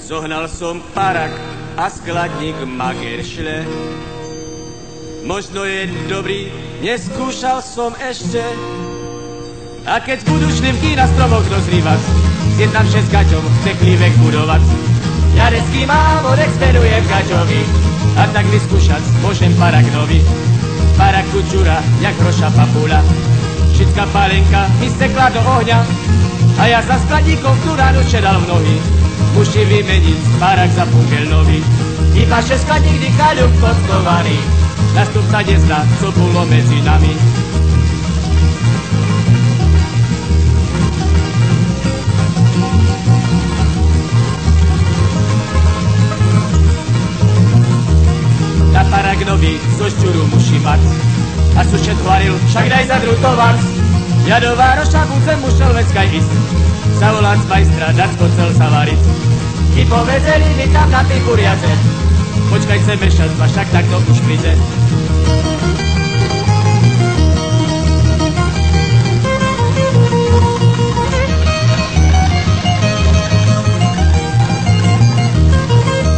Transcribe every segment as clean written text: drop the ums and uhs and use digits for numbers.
Zohnal som parak a skladník mager šle. Možno je dobrý, neskúšal som ešte. A keď budú šlimky na stromoch rozrývať, zjednám 6 gaťov, chce chlívek budovať. Jarecký mávor experuje v gaťovi, a tak vyskúšať môžem parak nový. Parak kučura, jak hroša papula, šická palenka mi stekla do ohňa, a ja za skladníkom tú ránu čedal v nohy. Musím vymeniť parak za punkel nový. Iba 6 skladník dýchaľuk podkovaný, nastup sa nezná, co bolo medzi nami. Na parak nový zo šťuru musí mať, a sušet varil, však daj zadrutovať. Jadová roša budem musel vecka ísť, zavolať z majstra, dať spocel sa variť. I povedeli mi tam na tý kuriace, počkaj se mešať, však takto už príde.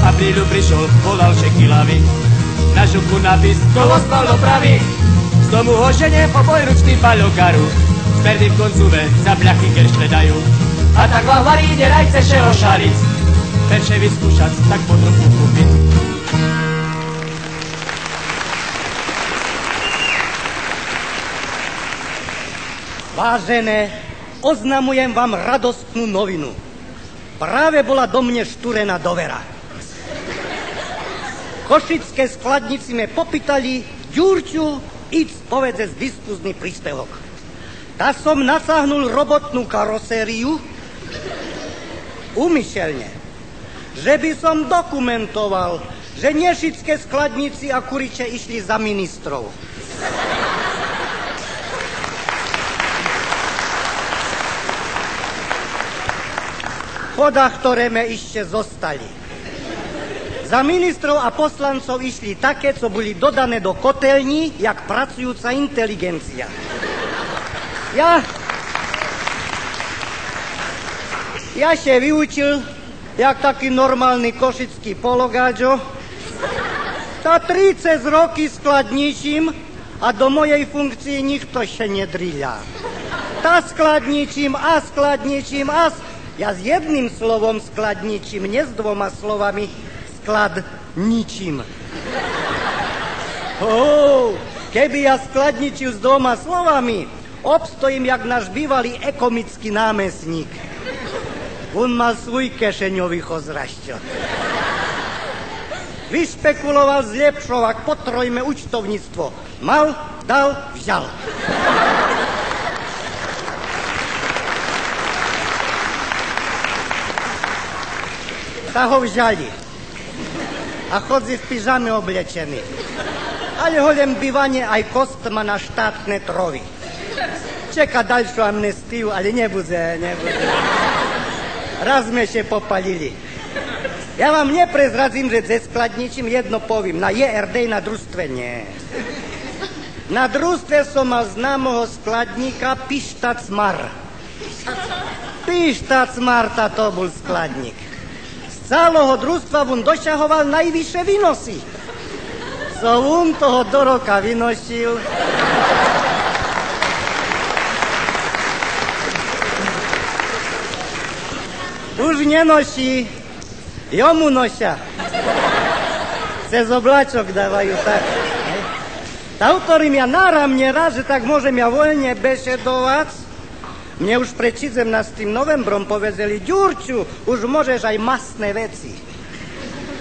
Aprílu prišiel, volal šekilavý, na žuku napis, kolo spal dopravy. Z domu ho žene po bojručný paľokaru, s perdým konzume za bľachy keršle dajú. A tak vám varí, nerajce šeho šalic, perše vyskúšať, tak podruku kúpiť. Vážené, oznamujem vám radostnú novinu. Práve bola do mne štúrená dovera. Košické skladníci me popýtali, Ďurču, íď povedz diskuzný príspevok. Ta som nasáhnul robotnú karosériu, úmyselne, že by som dokumentoval, že nešické skladníci a kuriče išli za ministrov. Choda, ktoré me ešte zostali. Za ministrov a poslancov išli také, co boli dodané do kotelní, jak pracujúca inteligencia. Ja še vyučil, jak taký normálny košický pologáďo. Ta 30 roky skladničím a do mojej funkcii nikto še nedriľa. Ta skladničím a skladničím a... Ja s jedným slovom skladničím, nie s 2 slovami skladničím. Keby ja skladničil s 2 slovami, obstojím jak náš bývalý ekonomický námestník. On mal svůj kešeňový ozrašťot. Vyšpekuloval, zlepšoval, potrojme účtovníctvo. Mal, dal, vzal. Ta ho vzali. A chodzi v pyžame oblečený. Ale holem bývanie aj kost má na štátne trovy. Čeka ďalšiu amnestiu, ale nebude. Raz sme še popalili. Ja vám neprezrazím, že ze skladničím jedno povím. Na JRD na družstve nie. Na družstve som mal známoho skladníka Pištac Mar. Pištac Marta to bol skladník. Z celého družstva on došahoval najvyššie výnosy. Co on toho do roka vynošil... Už nenoší, jomu nosia. Cez oblačok dávajú tak. Ta ktorým ja náramne rád, že tak môžem ja voľne bešedovať. Mne už pred 17. novembrom povedali, Ďurču, už môžeš aj masné veci.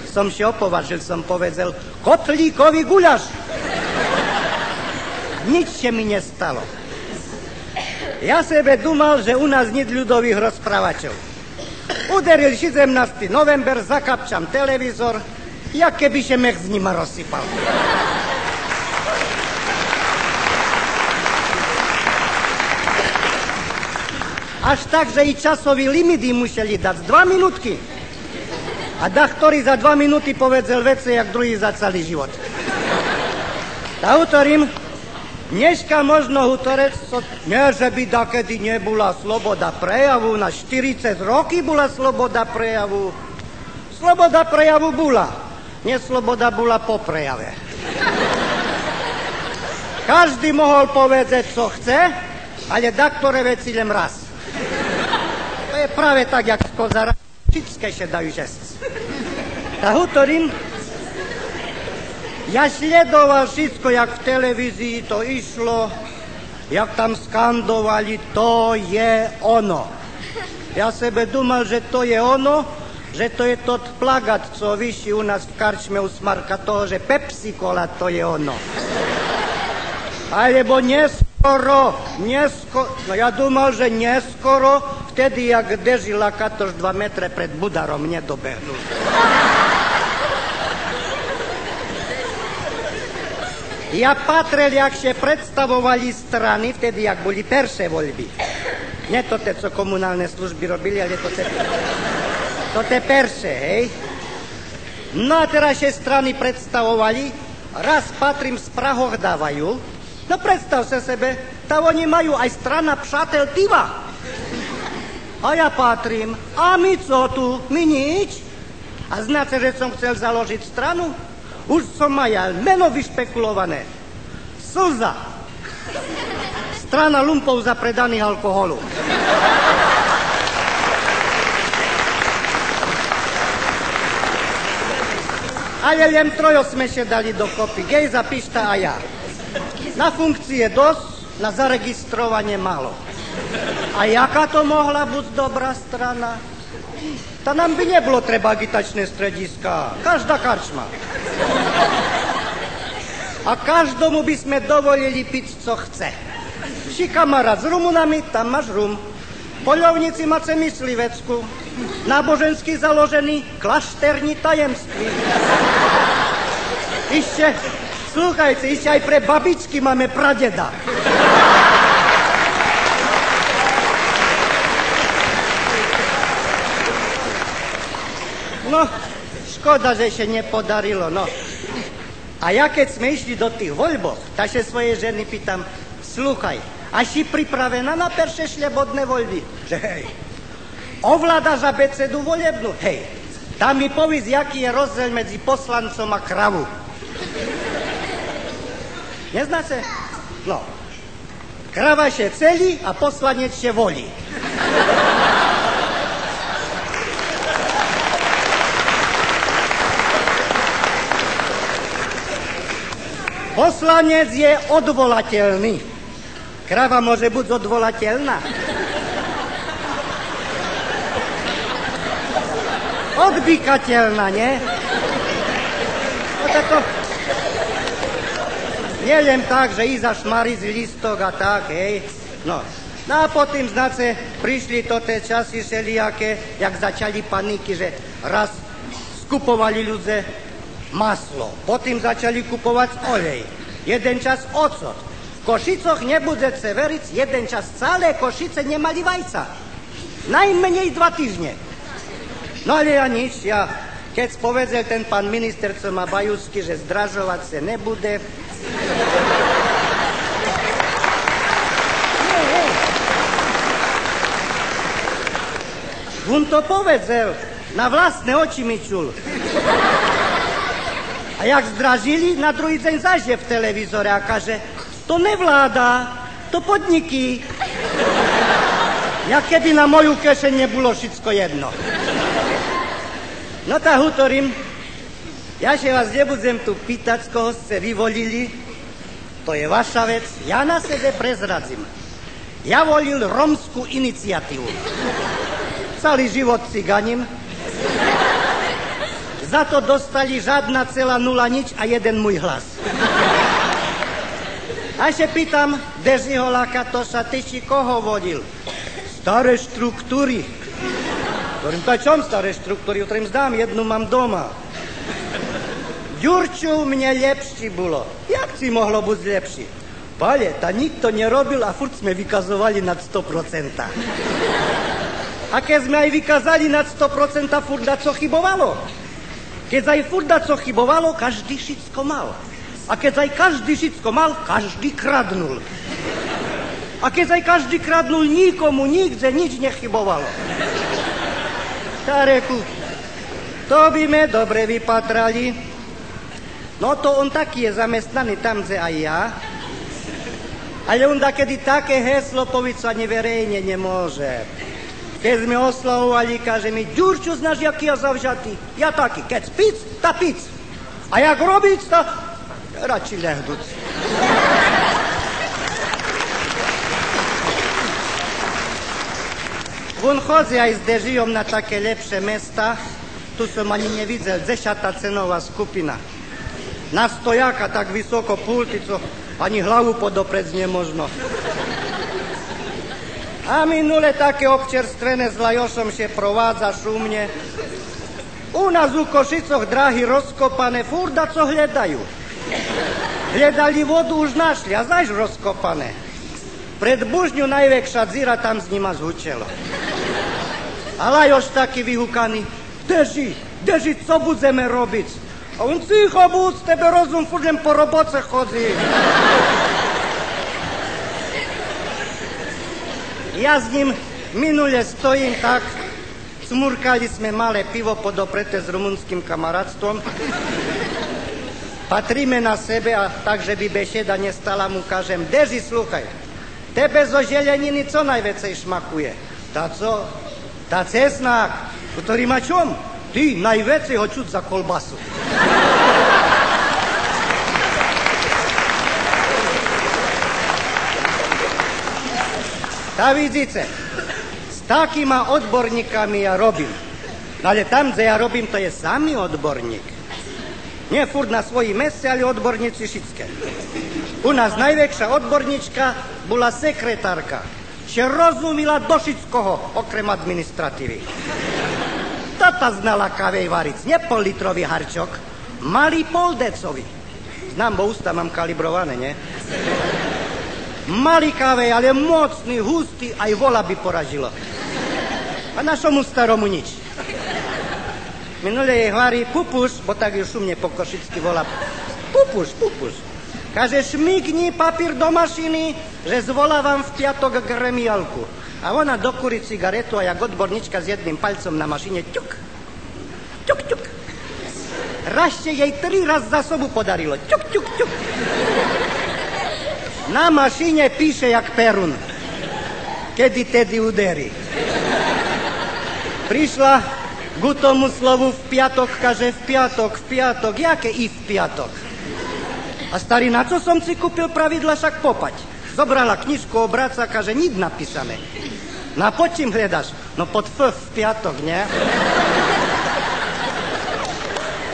Som si opovažil, som povedal, kotlíkový guľaš. Nič sa mi nestalo. Ja sebe dumal, že u nás nic ľudových rozprávačov. Uderil 17. november, zakapčam televízor, jak keby še mech z nima rozsypal. Až tak, že i časový limit im museli dať 2 minútky. A ktorý za 2 minúty povedzel vece, jak druhý za celý život. Ta utorím, dneska možno utorec, nie, že by dakedy nebola sloboda prejavu, na 40 roky bola sloboda prejavu. Sloboda prejavu bola. Nesloboda bola po prejave. Každý mohol povedať, co chce, ale daktoré veci len raz. To je práve tak, jak z kozara. Všetké še dajú žesť. Tak hovorím, ja sledoval všetko, jak v televízii to išlo, jak tam skandovali, to je ono. Ja sebe думал, že to je ono, že to je tot plagát, co vyší u nás v karčme u Smarka toho, že Pepsi Cola to je ono. Alebo neskoro, no ja думал, že neskoro, vtedy, jak Deži Lakatoš 2 metre pred Budarom nedobehnul. Ja patrel, jak się predstavovali strany, vtedy, jak boli perše voľby. Nie to te, co komunálne služby robili, ale to te perše, hej. No a teraz się strany predstavovali, raz patrím, z Prahoch dávajú. No predstav sa sebe, tam oni majú aj strana Přátel Tiva. A ja patrím, a my co tu? My nič. A znáte, že som chcel založiť stranu? Už som majal meno vyšpekulované. Slza. Strana lumpov za predaných alkoholu. Ale len trojo sme še dali dokopy. Gejza, Pišta a ja. Na funkcie dosť, na zaregistrovanie málo. A jaká to mohla byť dobrá strana? Ta nám by nebolo treba agitačné strediska. Každá karčma. A každomu by sme dovolili piť, co chce. Vši kamarát s Rumunami, tam máš rum. Poľovníci máte myslivecku. Nábožensky založený klašterní tajemství. Slúchajte, ešte aj pre babičky máme pradeda. No, škoda, že še nepodarilo, no. A ja keď sme išli do tých voľboch, tak še svojej ženy pýtam, slúchaj, a si pripravená na perše šľabodné voľby? Že hej, ovládaš abecedu voľebnú? Hej, tam mi povíš, jaký je rozdiel medzi poslancom a kravu. Neznáte? No, krava še celý a poslanec še volí. Poslanec je odvolateľný. Krava môže byť odvolateľná. Odbykateľná, nie? No tako... Nie len tak, že íza šmariť listok a tak, hej. No a potom, znáte, prišli to tie časy všelijaké, jak začali paniky, že raz skupovali ľudia maslo, potom začali kupovať olej, jeden čas ocot. V Košicoch nebudete veriť, jeden čas celé Košice nemali vajca. Najmenej 2 týždne. No ale ja nič, keď spovedzel ten pán minister, co má bajusky, že zdražovať sa nebude. On to povedzel, na vlastné oči mi čul. A jak zdražili, na druhý deň zažije v televízore a kaže, to nevláda, to podniky. Ja keby na moju kešeň nebolo všetko jedno. No tak hovorím, ja še vás nebudem tu pýtať, z koho ste vyvolili, to je vaša vec, ja na sebe prezradzím. Ja volil romskú iniciatívu. Celý život ciganím. Za to dostali žiadna celá nula nič a jeden môj hlas. A še pýtam Dežiho Lakatoša, ty si koho volil? Staré štruktúry. Ktorým to čom staré štruktúry, ktorým zdám, jednu mám doma. Ďurču mne lepší bolo. Jak si mohlo byť lepší? Pale, ta nikto nerobil a furt sme vykazovali nad 100%. A keď sme aj vykazali nad 100%, furt na co chybovalo. Keď aj furt na co chybovalo, každý všetko mal. A keď aj každý všetko mal, každý kradnul. A keď aj každý kradnul, nikomu nikde nič nechybovalo. Tá reku, To by me dobre vypatrali. No to on taký je zamestnaný tam, kde aj ja. Ale on dakedy také heslo povedať sa neverejne nemôže. Keď sme oslavovali, kaže mi, Ďurčo, znaš, jaký ja zavžatý? Ja taký, keď spíc, tá pic. A jak robiť, tá radši lehnúť. On chodí aj s Dežijom na také lepšie mesta. Tu som ani nevidel, 10. cenová skupina. Na stojaka tak vysoko pultico, ani hlavu podoprec nemožno. A minule také občerstvené s Lajošom še provádza šumne. U nás u Košicoch dráhy rozkopané, furda co hľadajú. Hľadali vodu, už našli, a znaš rozkopané. Pred Bužňu najväčšia dzira, tam z nima zhučelo. A Lajoš taký vyhúkaný, Deži, co budeme robiť? A on, ticho buď, tebe rozum, furt po roboce chodí. Ja s ním minule stojím tak, smurkali sme malé pivo podopreté s rumunským kamarátstvom. Patríme na sebe a tak, že by bešeda nestala, mu kažem, Deži, sluchaj, tebe zo želeniny co najvecej šmakuje? Tá co? Tá cesnák, ktorý má čom? Ty, najvecej ho čuť za kolbasu. Tá vidíte, s takýma odborníkami ja robím. Ale tam, kde ja robím, to je samý odborník. Nie furt na svoji meste, ale odborníci všetké. U nás najväčšia odborníčka bola sekretárka. Že rozumila do všetkoho, okrem administratívy. Tata znala kávej variť, nie pol-litrový harčok, malý poldecový. Znám, bo ústa mám kalibrované, nie? Malý kávej, ale mocný, hustý, aj vola by poražilo. A našomu staromu nič. Minule jej hovorí pupuš, bo tak ju šumne po košicky volá. Pupuš. Kaže, šmigni papír do mašiny, že zvolávam v piatok gremiálku. A ona dokúri cigaretu a jak odbornička s jedným palcom na mašine ťuk. Rašte jej 3 raz za sobu podarilo. Ťuk. Na mašine píše jak Perun. Kedy tedy uderí. Prišla k tomu slovu v piatok, kaže v piatok. Jaké i v piatok? A starý, na čo som si kúpil pravidla, však popať. Zobrala knižku, obráca, kaže, nič napísané. Na pod čím hľadaš? No pod F v piatok, nie?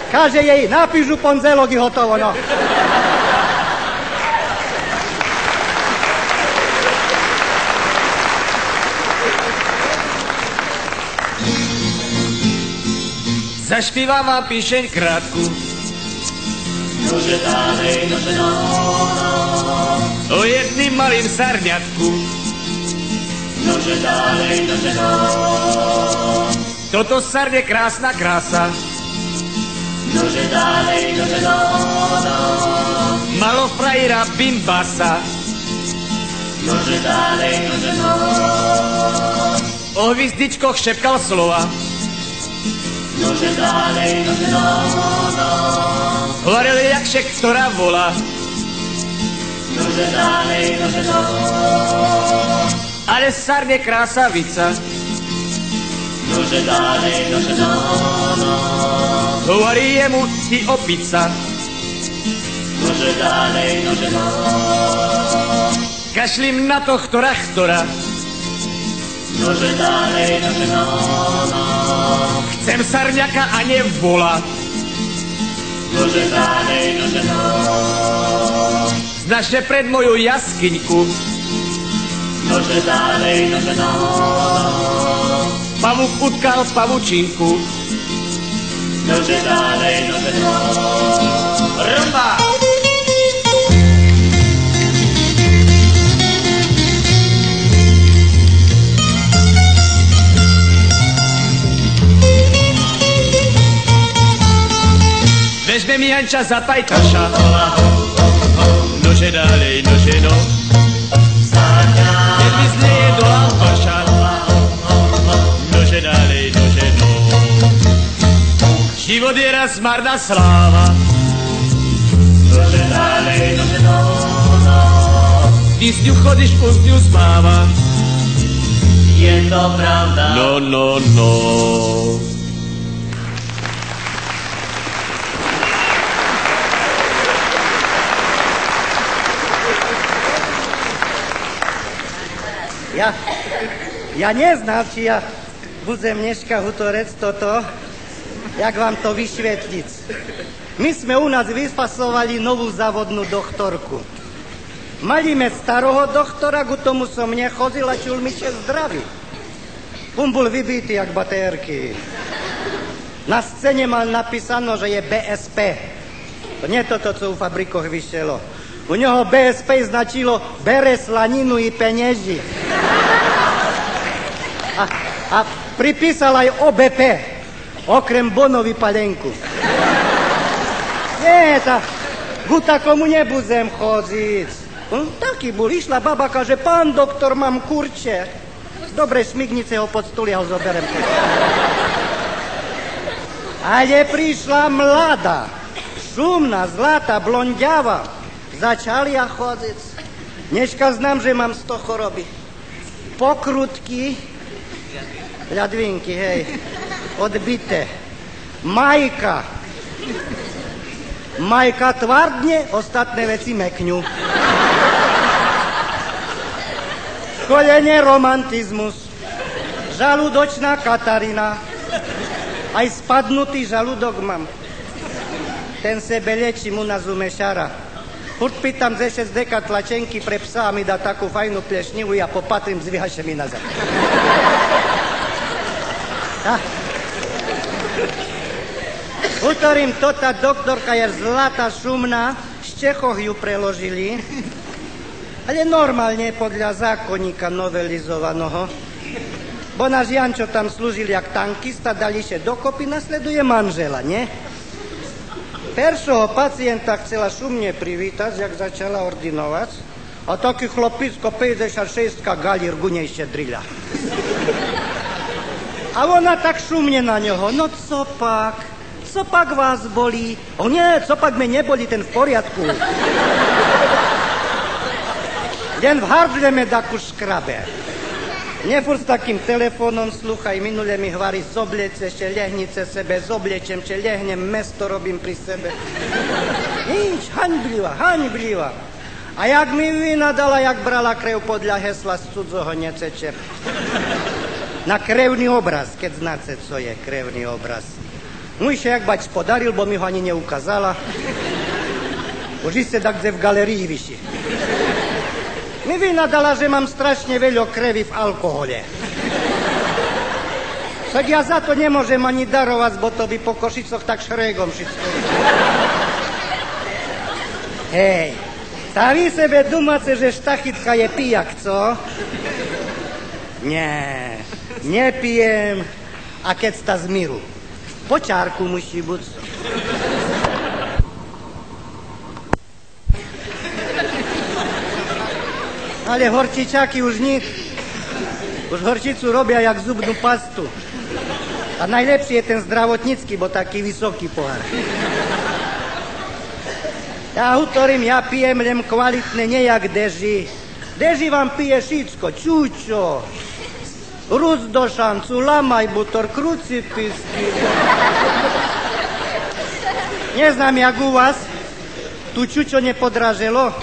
Kaže jej, napíšu ponzelok i hotovo, no. Zašpívam vám píšeň krátku. Nože dálej, nože no. O jedným malým sarňatku. Nože dálej, nože no. Toto sarne krásna krása. Nože dálej, nože no. Malo frajera bimbasa. Nože dálej, nože no. O hvízdičkoch šepkal slova. Nože dálej, nože no. Hovoril jak šek, ktorá volá. Nože dálej, nože no. Ale sarne krásavica. Nože dálej, nože no. Hovorí jemu ty opica. Nože dálej, nože no. Kašlim na to, ktorá. Nože dálej, nože no. Chcem sarňaka a nevola. Nože dálej, nože no. Znaš, že pred moju jaskyňku Nože dálej, nože no. pavúk utkal pavučinku. Nože dálej, nože no. Rumba! Vežme mi Janča za pajtaša. Nože dálej, nože no. Keď mi znieje do alpaša. Nože dálej, nože no. život je raz marná sláva. Nože ďalej, nože no. Ty s ňu chodíš, s ňu spáva. Je to pravda. No. Ja neznám, či ja budem dneška hutorec toto, jak vám to vyšvetliť. My sme u nás vyfasovali novú závodnú doktorku. Malíme staroho doktora, ku tomu som nechodil a čul mi še zdravý. On bol vybitý jak batérky. Na scéne mal napísano, že je BSP. To nie toto, co u fabrikoch vyšelo. U neho BSP značilo bere slaninu i penieži. A pripísal aj OBP, okrem bonovi palenku. Nie, ku takomu nebudem chodiť. Taký bol, išla baba, kaže, pán doktor, mám kurče. Z dobrej šmignice ho pod stôl, ja ho zoberem. Ale prišla mladá, šumná, zlatá, blondiava. Začali ja chodiť. Dneška znám, že mám 100 choroby. Pokrutky, ľadvinky, hej, odbité. Majka tvardne, ostatné veci mekňu. Kolene romantizmus, žalúdočná Katarína, aj spadnutý žalúdok mám. Ten sebe liečím u nás u Mešara. Furt pýtam ze 6 deka tlačenky pre psa a mi dá takú fajnú plešnivu, ja popatrím, zvyhaše mi nazad. Utorím, tá doktorka je zlatá, šumná, z Čechoch ju preložili, ale normálne podľa zákonníka novelizovaného. Bo náš Jančo tam slúžil jak tankista, dali še dokopy, nasleduje manžela, nie? Peršoho pacienta chcela šumne privítať, jak začala ordinovať, a taký chlopicko 56 galír gunejšie drila. A ona tak šumne na ňoho, no co pak vás bolí? O nie, co pak me neboli, ten v poriadku. Len v hardle me takú škrabe. Nefúr s takým telefónom, slúchaj, minule mi hvári, zobliece, ešte lehnice sebe, zobliečem, če lehnem, mesto robím pri sebe. Nič, haňblivá. A jak mi vynadala, jak brala krev podľa hesla z cudzoho neceče. Na krevný obraz, keď znáte, co je krevný obraz. Môj še jak bať podaril, bo mi ho ani neukázala. Už iste tak, kde v galerii vyši. Mi vynadala, že mám strašne veľa krevy v alkohole. Tak ja za to nemôžem ani darovať, bo to by po Košicoch tak šregom všetko. Hej, tá vy sebe dumáte, že Štachitka je pijak, co? Nie, nepijem, a keď sta z miru. Po čárku musí byť. Ale horčičáky už nic. Už horčicu robia jak zubnú pastu. A najlepší je ten zdravotnícky, bo taký vysoký pohár. Ja utorím, ja pijem len kvalitné, nejak Deži. Deži vám pije všetko, čučo, rúc do šancu, lamaj butor, krucipisky. Neznám, jak u vás, tu čučo nepodraželo.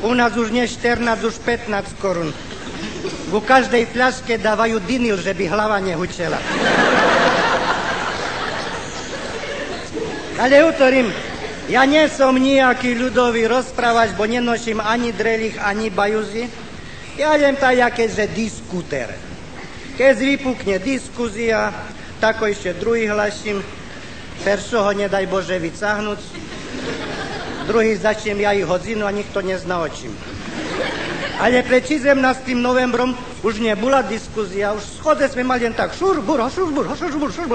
U nás už nie 14, už 15 korun. Ku každej fľaške dávajú dinyl, že by hlava nehučela. Ale utorím, ja nie som nejaký ľudový rozprávač, bo nenoším ani drelich, ani bajuzy. Ja len tak, že diskutér. Keď vypukne diskuzia, tako ešte druhý hlasím, peršoho nedaj Bože vycahnuť. Druhý začnem ja ich hodzinu a nikto nezná o čím. Ale pred 17. novembrom už nebola diskuzia, už schode sme mali len tak šurbur,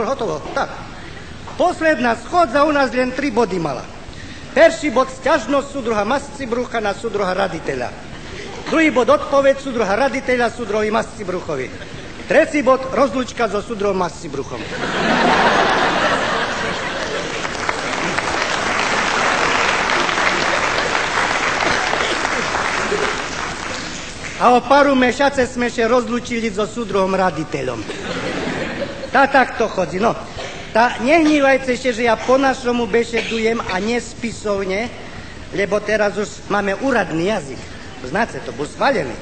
hotovo. Tak. Posledná schodza u nás len 3 body mala. Perší bod sťažnosť súdruha Mascibrucha na súdruha Raditeľa. Druhý bod odpoveď súdruha Raditeľa súdruhovi Mascibruchovi. Tretí bod rozlučka so súdruhom Mascibruchom. a o paru mesiace sme sa rozlúčili so súdruhom raditeľom. Tak to chodí, no. Nehnívajte sa, že ja po našomu bešedujem a nespisovne, lebo teraz už máme úradný jazyk. Znáte, to bol schválený.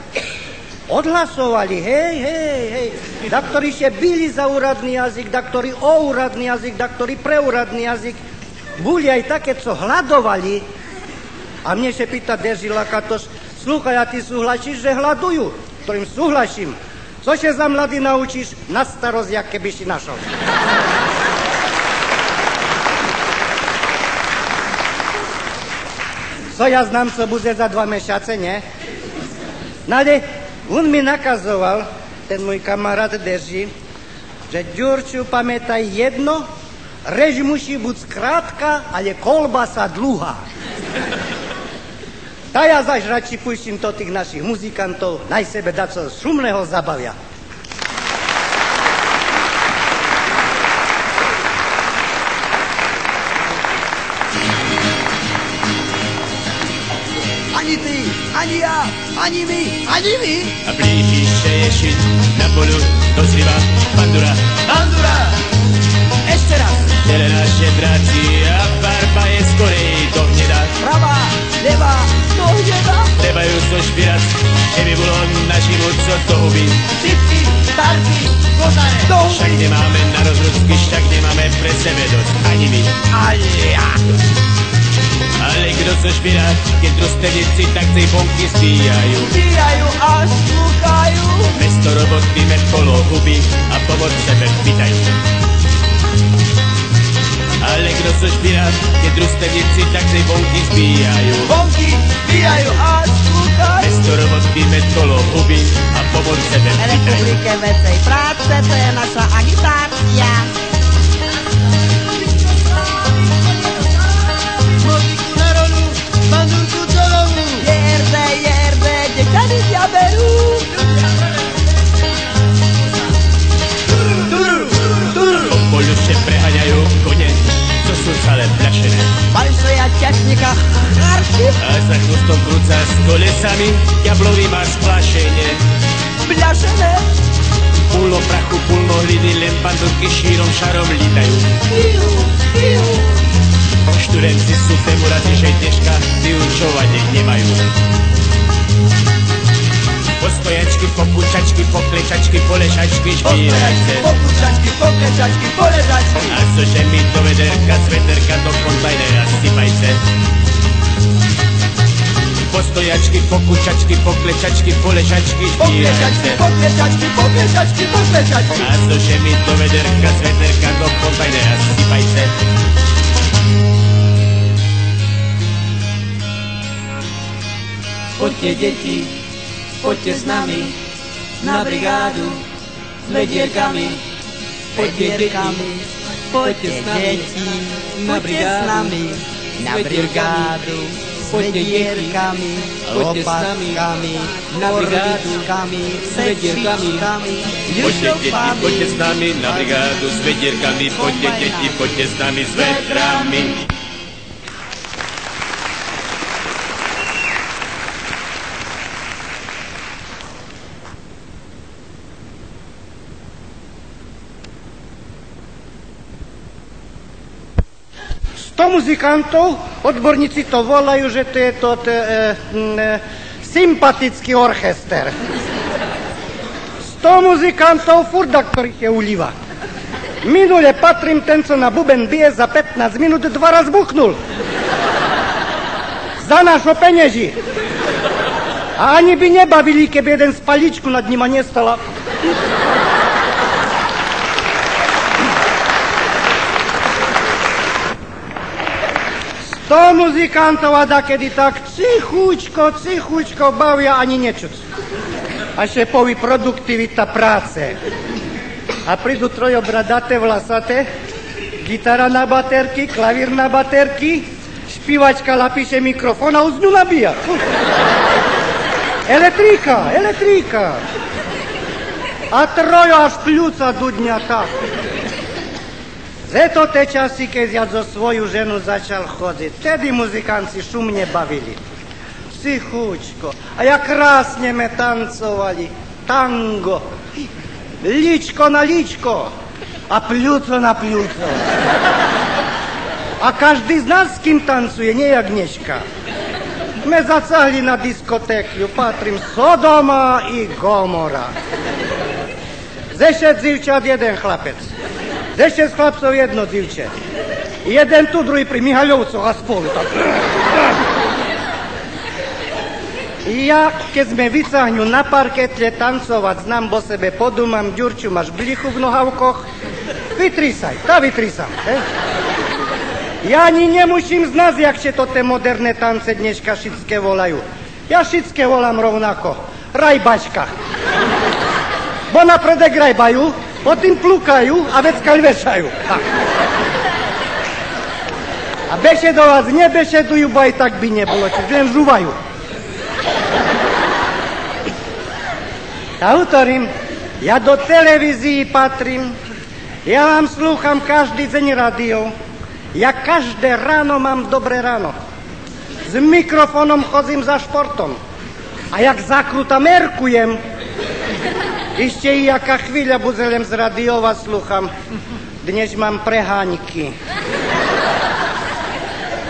Odhlasovali, hej. Da, ktorí sa bili za úradný jazyk, da, ktorí o úradný jazyk, da, ktorí pre úradný jazyk. Boli aj také, co hľadovali. A mne sa pýta Dežila Katoš, slúchaj, a ty súhlašíš, že hľadujú? Ktorým súhlaším. Co sa za mladý naučíš? Na starosť, jak keby si našol. Co ja znam, co bude za 2 mesiace, nie? No ale on mi nakazoval, ten môj kamarát Deži, že Ďurču, pamätaj jedno, reč musí byť skrátka, ale kolbasa dlhá. Ta ja zaž radši pustím to tých našich muzikantov, naj sebe daco šumného zabavia. Ani ty, ani ja, ani my, ani my. A blíži sa ješit na polu, dozrýva bandura. Bandura! Ešte raz. Tele naše bratí a barba je skorej do hneda. Pravá, levá, do hneda. Trebajú so špirac, keby bolo našimu co to huby. Cipky, tarky, kozare, do huby. Však nemáme na rozrucky, však nemáme pre sebe dosť, ani my. Ale ja. Ale kdo co špirá, keď družstevníci, tak tej bonky zbíjajú. Zbíjajú a slúchajú. Mesto roboty med kolo huby a pomoc sebe pýtajú. Ale kdo co špirá, keď družstevníci, tak tej bonky zbíjajú. Bonky zbíjajú a slúchajú. Mesto roboty med kolo huby a pomoc sebe pýtajú. Republike vecej práce, to je naša agitácia. Jerde, děkany ťa berú. Po polu še prehaňajú kone, to sú celé plašené. Balšoja ťažníka charky. A za chvostom krúca s kolesami, jablový má splašenie. Plašené. Pulno prachu, pulno hliny, len bandovky šírom šarom lítajú. Piu. Študenti sú tému razi, že dneška vyučovanie nemajú. Postojačky, pokučačky, poklečačky, polešačky, špírajte. Pokučačky, poklečačky, poležačky. A cože mi do vederka, z vederka do kontajnera sypajte. Postojačky, pokučačky, poklečačky, polešačky, špírajte. Poklečačky, poklečačky, poklečačky. A cože mi do vederka, z vederka do kontajnera sypajte. Poďte deti, poďte s nami na brigádu s vedierkami. Poďte s nami na brigádu na brigádu s vedierkami, lopatkami, na brigádu s vedierkami. Poďte deti, poďte s nami na brigádu s vedierkami. Poďte deti, poďte s nami s vedrami. Sto muzikantov, odborníci to volajú, že to je sympatický orchester. 100 muzikantov, furda, ktorých je uliva. Minule patrím, ten, co na buben bije, za 15 minút 2 raz buchnul. Za našo penieži. A ani by nebavili, keby jeden spaličku nad nima nestala. To muzikantov a dakedy tak cichučko bavia ani nečuť. A šéfovi produktivita práce. A prídu trojo bradaté, vlasaté, gitara na baterky, klavír na baterky, špívačka lapíše mikrofón a už ňu nabíja. Elektríka. A trojo až pľúca dudňa tak. Je to te časy, keď ja zo svoju ženu začal chodiť. Vtedy muzikanci šumne bavili. Tichučko. A jak krásne me tancovali. Tango. Líčko na líčko. A pľúco na pľúco. A každý z nás s kým tancuje, nie jak Dneška. Me zacahli na diskotéku, patrím Sodoma i Gomora. Ze 6 divčat jeden chlapec. Ze 6 chlapcov jedno divče. Jeden tu, druhý pri Mihaľovcoch a spolu. Tak. Ja, keď sme vycahňu na parketle tancovať, znam bo sebe podumam, Ďurču, máš blichu v nohavkoch? Vytrísaj, vytrísam. Ja ani nemusím znať, jak še to te moderné tance dneška šické volajú. Ja šické volám rovnako. Rajbačka. Bo napredek rajbajú, potom plúkajú a veckaľ vešajú. Tak. A bešedovať nebešedujú, bo aj tak by nebolo, čiže len žúvajú. A utorím, ja do televízii patrím, ja vám slúcham každý deň rádio, ja každé ráno mám dobré ráno. S mikrofónom chodím za športom. A jak zakruta merkujem, ešte i jaká chvíľa buzelem z radiova slúcham, dnes mám preháňky.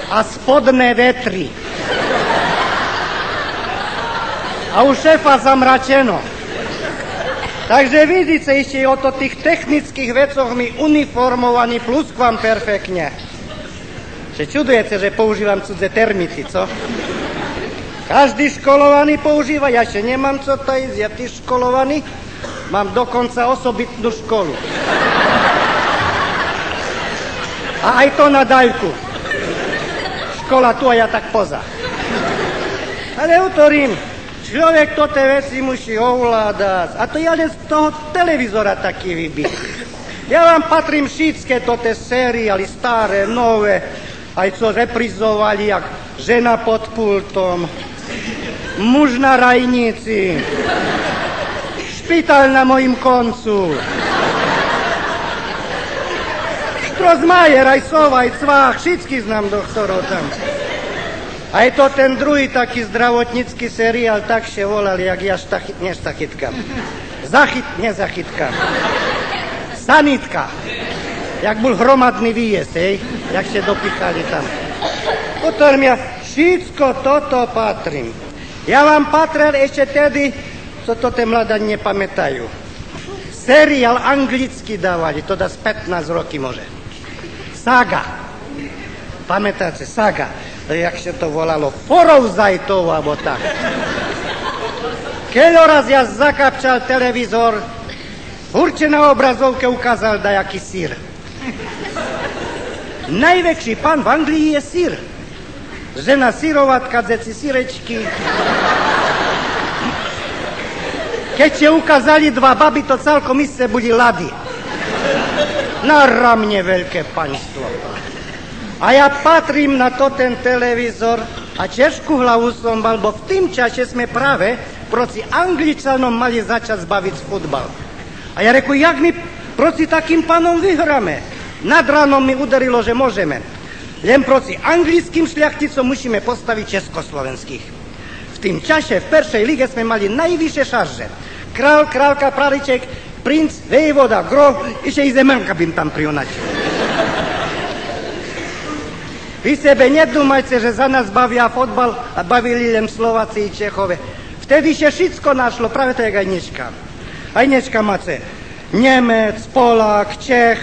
A spodné vetry. A u šéfa zamračeno. Takže vidíte, ešte o to tých technických vecoch mi uniformovaný pluskvam perfektne. Že čudujete, že používam cudze termity, co? Každý školovaný používa, ja ešte nemám co to ísť, ja ty školovaný, mám dokonca osobitnú školu. A aj to na daľku. Škola tu a ja tak poza. Ale utorím, človek to tie veci musí ovládať. A to ja len z toho televízora taký vybitý. Ja vám patrím všetké to tie seriály, staré, nové, aj co reprizovali, jak Žena pod pultom, Muž na rajnici, Špitál na mojim koncu, Štrozmajer, aj Sova, aj Cvách, všetky znám doktorov tam. Aj to ten druhý taký zdravotnícky seriál tak še volali, jak ja nezachytka. Nezachytka. Sanitka. Jak bol hromadný výjezd, jak še dopichali tam. Potom ja všetko toto patrím. Ja vám patril ešte tedy, co to te mladá nepamätajú. Seriál anglicky dávali, to dá z 15 roky može. Saga. Pamätáte, Saga. Jak sa to volalo, Forozajtov, alebo tak. Keď raz ja zakapčal televízor, určite na obrazovke ukázal dajaký sír. Najväčší pán v Anglii je sír. Žena sírovatka, dzeci sírečky. Keď sa ukázali dva baby, to celkom iste boli lady. Na ramne veľké panstvo. A ja patrím na to ten televízor a ťažkú hlavu som mal, bo v tým čase sme práve proti Angličanom mali začať baviť futbal. A ja reku, jak my proti takým pánom vyhráme? Nad ránom mi udarilo, že môžeme. Len proti anglickým šľachticom musíme postaviť československých. V tým čase v prvej lige sme mali najvyššie šarže. Král, králka, praliček, princ, vejvoda, gro, ešte i zemenka bym tam prionačil. Vy sebe nedúmajte, že za nás bavia fotbal a bavili len Slováci i Čechove. Vtedy sa všetko našlo, práve to je aj Dneška. Aj Dneška máte Nemec, Polák, Čech,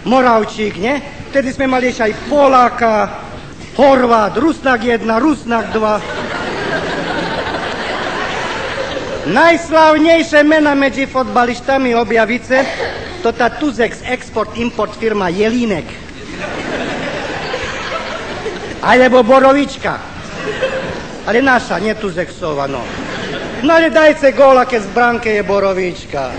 Moravčík, ne? Vtedy sme mali ešte aj Poláka, Horvát, Rusnak 1, Rusnak 2. Najslavnejšie mena medzi fotbalistami objavice, to tá Tuzex Export-Import firma Jelínek. Alebo Borovička. Ale naša, nie Tuzexova, no. No ale dajte góla, keď z bránke je Borovička.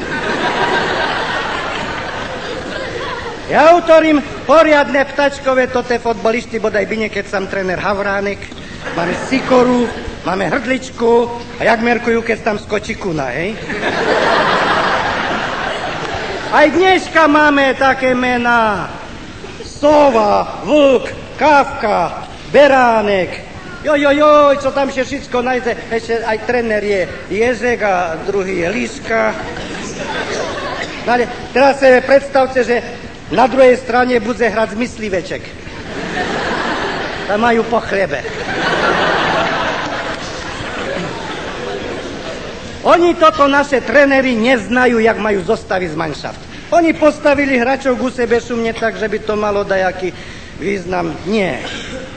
Ja utorím poriadne ptačkové tote fotbalisti, bodaj by keď sam tréner Havránek, máme Sikoru, máme Hrdličku a jak merkujú, keď tam skočí kuna, hej? Aj dneška máme také mená. Sova, Vlk, Kávka, Beránek. Joj, co tam się wszystko najdzie. Ešte aj trener je Ježek a druhý je Liška. No ale teraz si predstavte, že na druhej strane bude hrať mysliveček. Tam majú po chlebe. Oni toto naše trenery neznajú, jak majú zostaviť z manšaft. Oni postavili hráčov ku sebe šumne tak, že by to malo dajaký význam. Nie.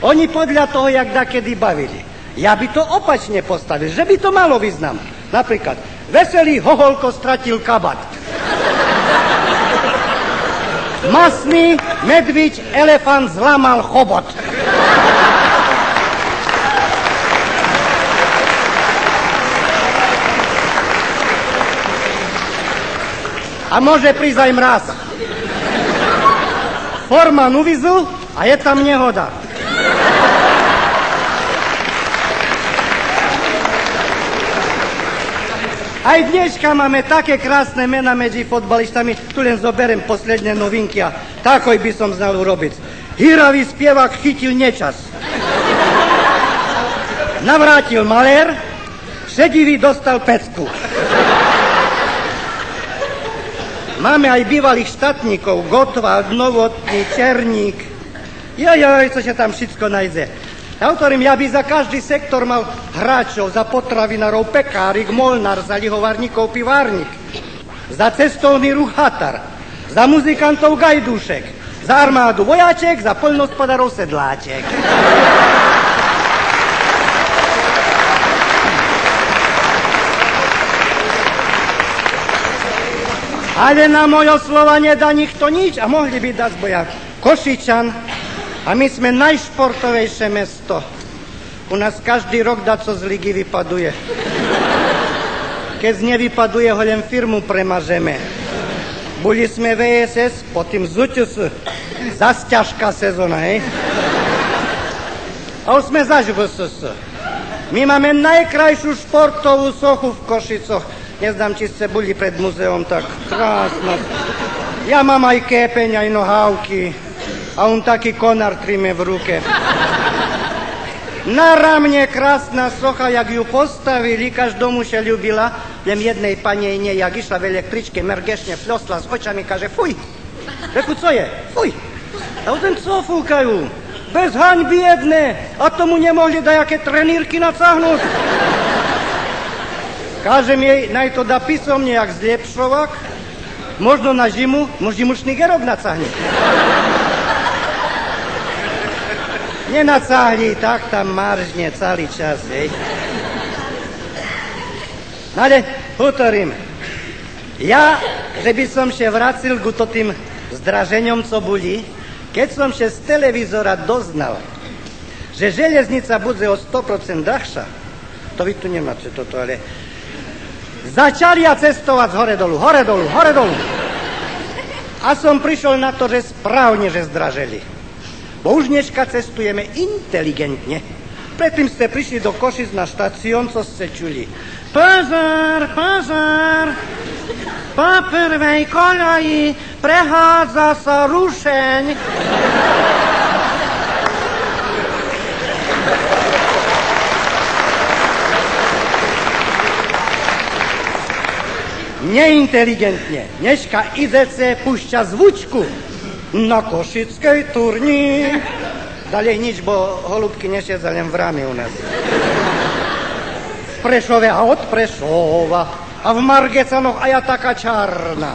Oni podľa toho, jak dakedy bavili. Ja by to opačne postavil, že by to malo význam. Napríklad, veselý Hoholko stratil kabát. Masný medvič elefant zlamal chobot. A môže prísť aj mráz. Forman uvízl a je tam nehoda. Aj dneška máme také krásne mená medzi fotbalistami, tu len zoberiem posledné novinky a takoj by som znal urobiť. Hýravý spievak chytil nečas. Navrátil malér, šedivý dostal pecku. Máme aj bývalých štátnikov, Gottwald, Novotný, Černík. Joj, co sa tam všetko najde. Autorím, ja by za každý sektor mal hráčov, za potravinárov pekárik, molnár, za lihovárnikov pivárnik, za cestovný ruch hatar, za muzikantov gajdušek, za armádu vojaček, za poľnohospodárov sedláček. Ale na moje slova nedá nikto nič a mohli by dať boja Košičan. A my sme najšportovejšie mesto. U nás každý rok daco z ligy vypaduje. Keď nevypaduje, ho len firmu premažeme. Boli sme VSS, potom ZUTS. Zas ťažká sezóna, hej? A už sme zaž VSS. My máme najkrajšiu športovú sochu v Košicoch. Neznám, či ste boli pred muzeom, tak krásno. Ja mám aj képeň, aj nohávky. A on taký konár tríme v ruke. Na ramne krásna socha, jak ju postavili, každomu sa ľúbila, len jednej panej nie, jak išla v električke, mergešne flosla s očami, kaže, fuj. Reku, co je? Fuj. A ten co fúkajú? Bez haňby jedné. A tomu nemohli dajaké trenírky nacáhnuť. Kažem jej, naj to dá písomne, jak zlepšovak. Možno na žimu, možno šnigerok nacáhne. Nenacáhli, tak tam maržne celý čas, hej. No ale, hovorím, ja, že by som sa vracil k tým zdraženom, co boli, keď som sa z televízora doznal, že železnica bude o 100% drahšia, to vy tu nemáte toto, ale začali ja cestovať z hore dolu. A som prišiel na to, že správne, že zdraželi. Bo už dneška cestujeme inteligentne. Predtým ste prišli do Košic na štácion, co ste čuli. Pozor! Po prvej koleji prehádza sa rušeň. Neinteligentne. Dneška IZC púšťa zvučku. Na košickej turni. Dalej nič, bo holubky nesiedza len v ráme u nás. V Prešove a od Prešova. A v Margecanoch a ja taká čarná.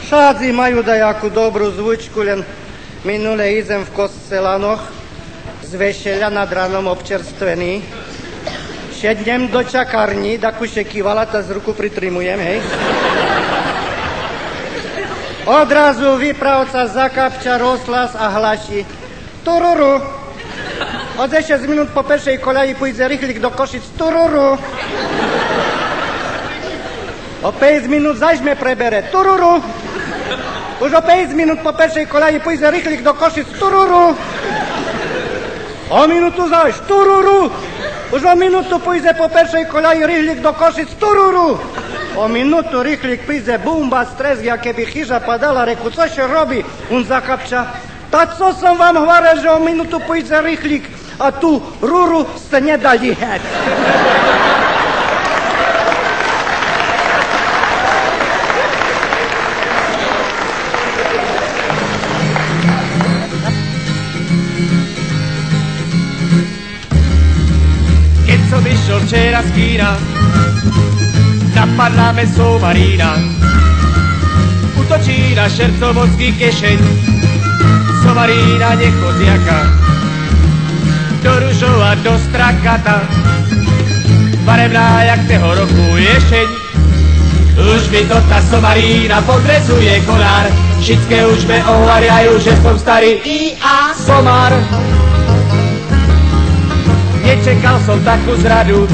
Všadzi majú dajakú dobrú zvučku, len minule idem v Kostelanoch z Vešeľa nad ranom občerstvený. Šednem do čakárni, takú še kývala, ta z ruku pritrimujem, hej. Odrazu vypravca zakapča rozhlas a hlaší. Tururu. Od 6 minút po prvej koleji pôjde rýchlik do Košic. Tururu. O 5 minút zažme prebere. Tururu. Už o 5 minút po prvej koleji pôjde rýchlik do Košic. Tururu. O minútu zaž. Tururu. Už o minútu pôjde po prvej koleji rýchlik do Košic. Tururu. O minútu rýchlik príde bumba, stres, ja keby chyža padala, reku, co še robí? On zakapča. Tak co som vám hovoril, že o minútu pôjde rýchlik. a tú rúru ste nedali heť. Keď som išiel včera z kína, napadla me somarina. Utočí na šercovodský kešeň, somarina nechodziaka. Do ružova, do strakata, farebná jak toho roku ješeň. Už mi to tá somarina podrezuje konár, všetké už me ohariajú, že som starý I.A. somar. Nečekal som takú zradu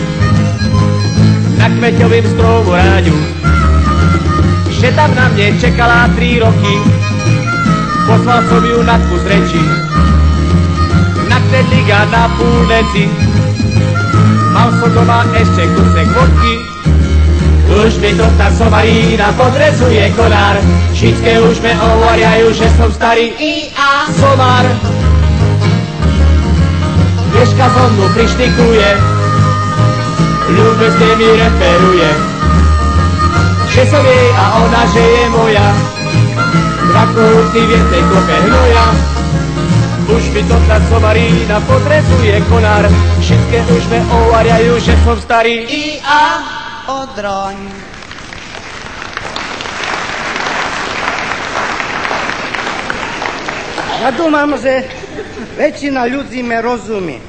na kmeťovým stromu ráďu, že tam na mne čekala 3 roky. Poslal som ju natku z reči na knedlík a na púlneci. Mal som doma ešte kusek vodky. Už mi to tá somarina podrezuje konár, všetké už me ohariajú, že som starý I.A. somar. Vieška so mnou prištikuje, ľúbezne mi referuje, že som jej a ona, že je moja. 2 kohúty v jednej kope hnoja. Už mi to tá somarina podrezuje konár, všetké už me ohariajú, že som starý I.A. Odroň. Ja dúmam, že väčšina ľudí me rozumí.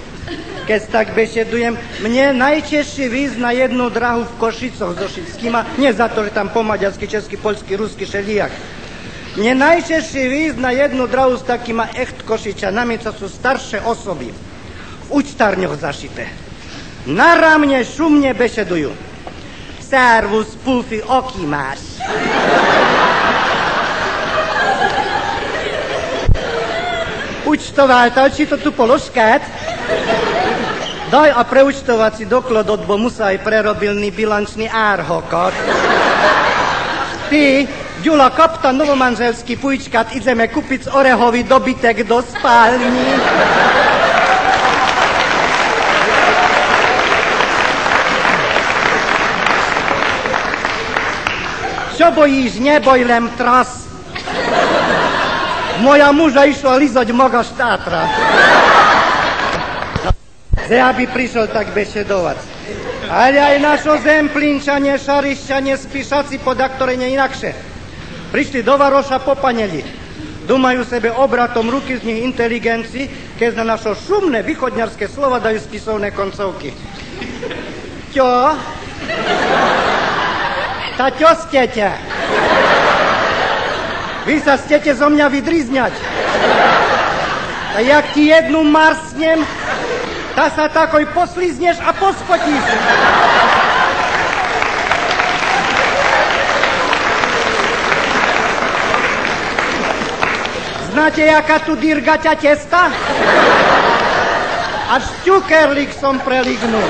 Keď tak bešedujem, mne najčešší výjsť na jednu drahu v Košicoch so všetkýma, nie za to, že tam po maďarsky, česky, poľsky, rusky, šeliak. Mne najčešší výjsť na jednu drahu s takýma echt Košičanami, co sú staršie osoby, v účtárňoch zašité. Na ramne šumne bešedujú. Servus, Pulfi, oky máš. Účtovateľ, či to tu položkať? Daj a preučtovací doklad, bo musa aj prerobilný bilančný árhokot. Ty, Ďula, kaptan novomanželský pújčkat, ideme kúpiť orehový dobytek do spálni. Čo bojíš, neboj, len tras. Moja muža išla lizať moga štátra. Že aby prišiel tak bešedovať. Ale aj našo zemplínčanie, šarišťanie, spíšaci podaktorenie inakšie. Prišli do Varoša po paneli. Dumajú sebe obratom ruky z nich inteligencii, keď na našo šumné východňarské slova dajú spisovné koncovky. Ťo? Ta ťo stete. Vy sa stete zo mňa vydrizňať. A jak ti jednu marsnem, ta sa takoj poslízneš a pospotíš. Znáte, jaká tu dirgaťa testa? Až ťukerlik som prelignul.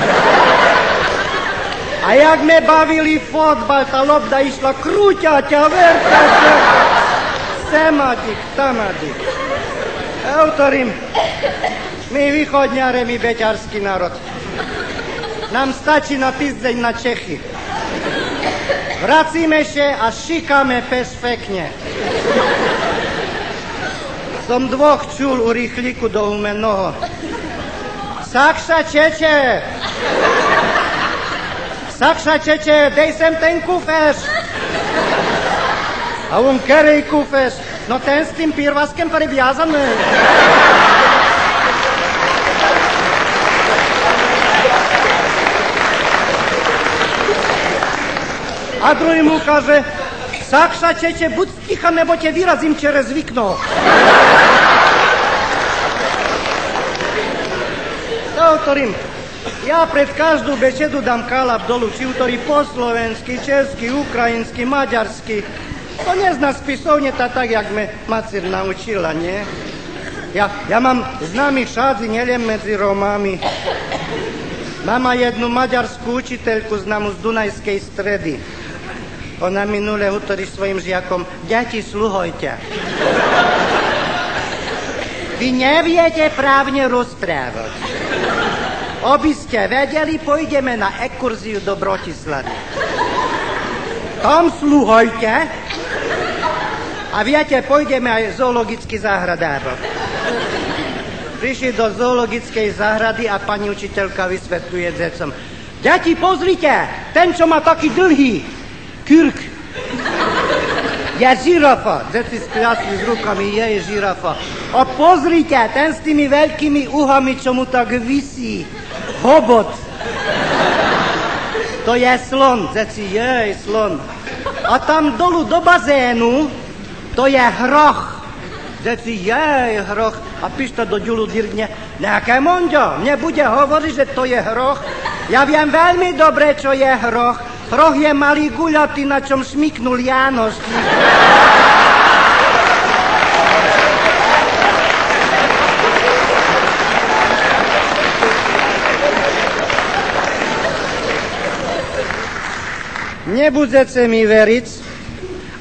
A jak me bavili fotbal, ta lobda išla krúťaťa, verťaťa. Semadik, tamadik. Autorím, my východňare, my beťarský národ. Nám stačí na týždeň na Čechy. Vracíme še a šikáme perfektne. Som 2 čul u rýchliku do umenoho. Sakša čeče! Sakša čeče, dej sem ten kufeš! A on kerej kufeš? No ten s tým pírvaskem previazaný. A druhý mu kaže, Sakša čeče, buď ticha, nebo te vyrazím čerez vikno. Autorím, ja pred každú bešedu dám kalap dolu, či utori po slovensky, česky, ukrajinsky, maďarsky. To nezná spisovne tak, jak me macír naučila, nie? Ja mám známych šádzi, neliem medzi Rómami. Mám jednu maďarskú učiteľku známu z Dunajskej stredy. Ona minule hovorí svojim žiakom, deti, sluhojte. Vy neviete právne rozprávať. Aby ste vedeli, pôjdeme na exkurziu do Bratislavy. Tam sluhajte. A viete, pôjdeme aj zoologický záhradár. Prišli do zoologickej záhrady a pani učiteľka vysvetľuje decom. Deti, pozrite, ten, čo má taký dlhý kürk, je žirafa. Deti skľasli s rukami, je žirafa. A pozrite, ten s tými veľkými uhami, čo mu tak visí, hobot. To je slon, deti, jej, slon. A tam dolu do bazénu, to je hroch. Deti, jej, hroch. A pišta do ďulu dirgne, nejaké monďo, mne bude hovoriť, že to je hroch. Ja viem veľmi dobre, čo je hroch. Hroch je malý guľatý, na čom šmyknul Jánoš. Nebudete mi veriť,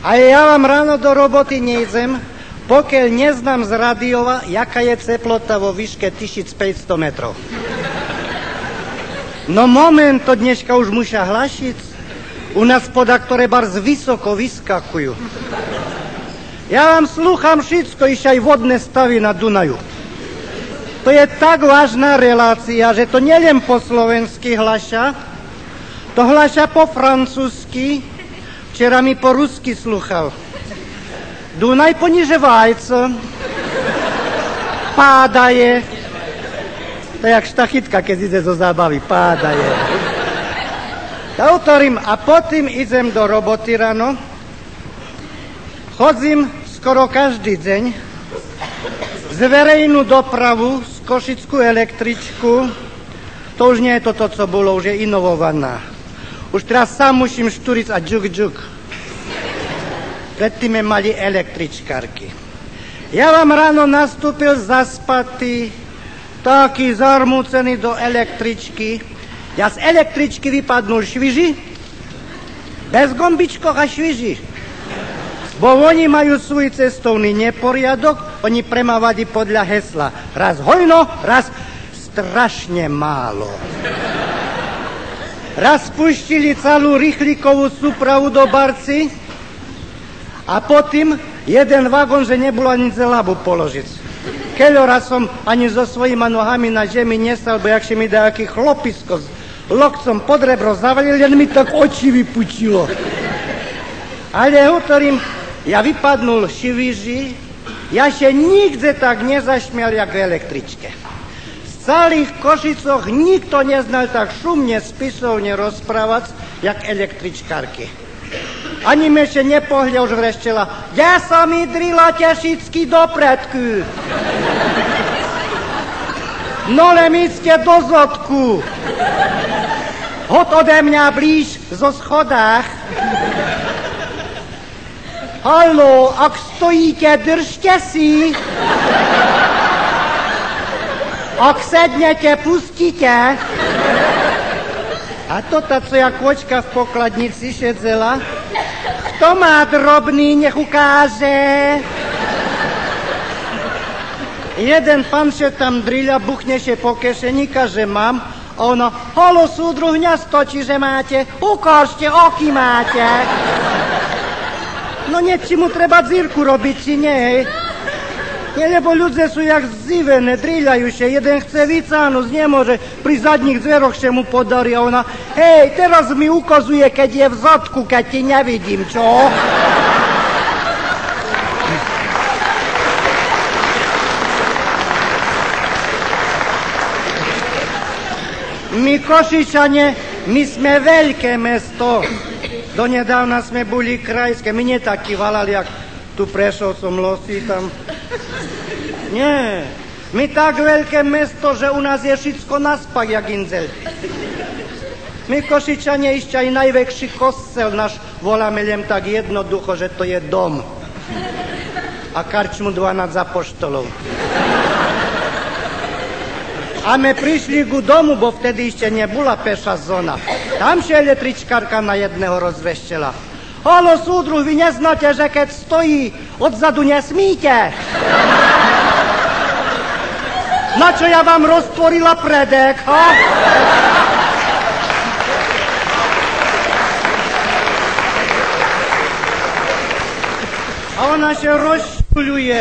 ale ja vám ráno do roboty nejdem, pokiaľ neznám z radiova, jaká je teplota vo výške 1500 metrov. No moment, to dneška už musia hlašiť. U nás podaktoré barz vysoko vyskakujú. Ja vám slúcham všetko, iš aj vodné stavy na Dunaju. To je tak vážna relácia, že to nielen po slovensky hlaša, to hlaša po francúzsky, včera mi po rusky slúchal. Dunaj poniževajca, pádaje. To je jak štachytka, keď ide zo zábavy, pádaje. Ja utorím a potom idem do roboty ráno. Chodzím skoro každý deň z verejnú dopravu, z košickú električku. To už nie je toto, co bolo, už je inovovaná. Už teraz sám musím štúriť a džuk. Predtým mali električkárky. Ja vám ráno nastúpil zaspatý, taký zarmúcený do električky. Ja z električky vypadnul šviži, bez gombičkov a šviži. Bo oni majú svoj cestovný neporiadok, oni premávali podľa hesla. Raz hojno, raz strašne málo. Raz spustili celú rýchlikovú súpravu do Barci, a potom jeden vagón, že nebolo ani zelabu položiť. Keľora som ani so svojima nohami na zemi nestal, bo jakže mi nejaký chlopisko s lokcom pod rebro zavalil, len mi tak oči vypučilo. Ale hovorím, ja vypadnul šiviži, ja še nikde tak nezašmial, jak v električke. Z celých Košicoch nikto neznal tak šumne, spisovne rozprávať, jak električkárky. Ani mi ešte nepohľa už vreštela. Ja sa mi drila tešicky do predku. No le mi ste do zodku. Hod ode mňa blíž zo schodách. Haló, ak stojíte, držte si. Ak sednete, pustite. A to tá, co ja kôčka v pokladnici šedzela, kto má drobný, nech ukáže. Jeden pán še tam driľa, buchne še po kešeníka, že mám. A ona, halo, súdruh, nestočí, že máte. Ukážte, oky máte. No niečo mu treba dzírku robiť, či nie? Nie, lebo ľudia sú jak zivené, driľajú še. Jeden chce vycánusť, nemôže. Pri zadních dveroch še mu podarí. A ona, hej, teraz mi ukazuje, keď je v zadku, keď ti nevidím, čo? My Košičane, my sme veľké mesto. Donedávna sme boli krajské. My nie takí valali, jak tu Prešovcom Losí tam. Nie. My tak veľké mesto, že u nás je všetko naspak, jak Inzel. My Košičane ešte aj najväčší kostel náš voláme len tak jednoducho, že to je dom. A karčmu 12 apoštolov. A my prišli ku domu, bo vtedy ešte nebola peša zóna. Tam še električkárka na jedného rozveštela. Halo, súdruh, vy neznáte, že keď stojí odzadu, nesmíte? Na čo ja vám roztvorila predek, ha? A ona sa rozšľuje.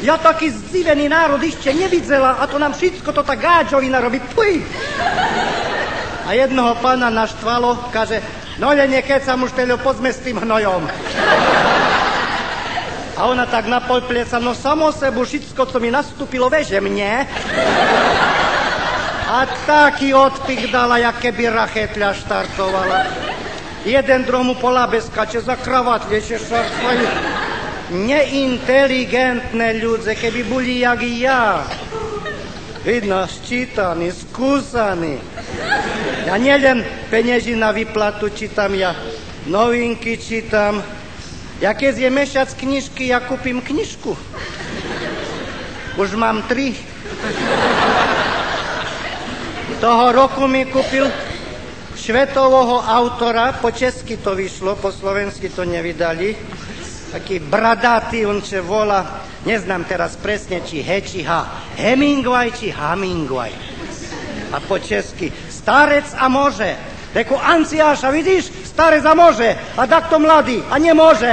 Ja taký zdivený národ ešte nevidela a to nám všetko to tá gáčovina robí. Puj! A jednoho pána naštvalo, kaže, no je nekecam už teľo, poďme s tým hnojom. A ona tak napol pleca, no samo sebu, všetko, co mi nastúpilo, veže mne. A taký odpich dala, jak keby rachetľa štartovala. Jeden druhému po labe skače, za kravatlieče šarpajú. Neinteligentné ľudze, keby boli jak ja. Vidno, ščítaní, skúsaní. Ja nielen penieži na vyplatu čítam, ja novinky čítam. Ja keď je mešac knižky, ja kúpim knižku. Už mám 3. Toho roku mi kúpil svetového autora, po česky to vyšlo, po slovensky to nevydali. Taký bradatý, on sa volá, neznám teraz presne, či či Hemingway, či Hamingway. A po česky, starec a može. Reku, Anciáša, vidíš, starec a može, a takto mladý, a nemôže.